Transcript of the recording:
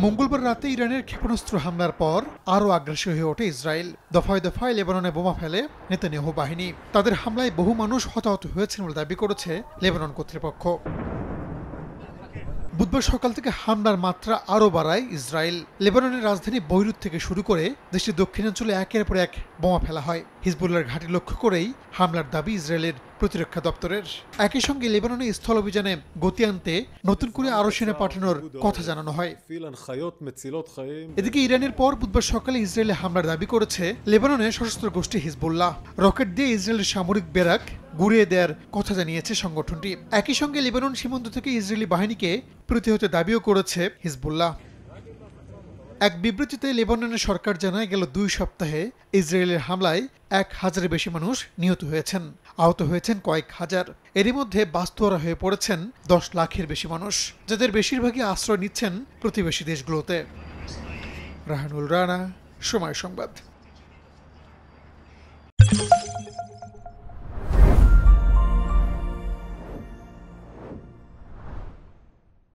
মঙ্গলবার রাতে ইরানের ক্ষেপণাস্ত্র হামলার পর আরও আগ্রাসী হয়ে ওঠে ইসরায়েল। দফায় দফায় লেবাননে বোমা ফেলে নেতানিয়াহু বাহিনী। তাদের হামলায় বহু মানুষ হতাহত হয়েছেন বলে দাবি করেছে লেবানন কর্তৃপক্ষ। বুধবার সকাল থেকে হামলার মাত্রা আরও বাড়ায় ইসরায়েল। লেবাননের রাজধানী বৈরুত থেকে শুরু করে দেশটির দক্ষিণাঞ্চলে একের পর এক বোমা ফেলা হয়। হিজবুল্লাহর ঘাঁটি লক্ষ্য করেই হামলার দাবি ইসরায়েলের প্রতিরক্ষা দপ্তরের। একই সঙ্গে লেবাননে স্থল অভিযানে গতি আনতে নতুন করে আরও সেনা পাঠানোর কথা জানানো হয়। এদিকে ইরানের পর বুধবার সকালে ইসরায়েলে হামলার দাবি করেছে লেবাননের সশস্ত্র গোষ্ঠী হিজবুল্লাহ। রকেট দিয়ে ইসরায়েলের সামরিক ব্যারাক গুঁড়িয়ে দেওয়ার কথা জানিয়েছে সংগঠনটি। একই সঙ্গে লেবানন সীমান্ত থেকে ইসরায়েলি বাহিনীকে প্রতিহত দাবিও করেছে হিজবুল্লাহ। এক বিবৃতিতে লেবাননের সরকার জানায়, গেল 2 সপ্তাহে ইসরায়েলের হামলায় 1000-এর বেশি মানুষ নিহত হয়েছেন, আহত হয়েছেন কয়েক হাজার। এরই মধ্যে বাস্তুহারা হয়ে পড়েছেন 10 লাখের বেশি মানুষ, যাদের বেশিরভাগই আশ্রয় নিচ্ছেন প্রতিবেশী দেশগুলোতে। রাহানুল রানা, সময় সংবাদ।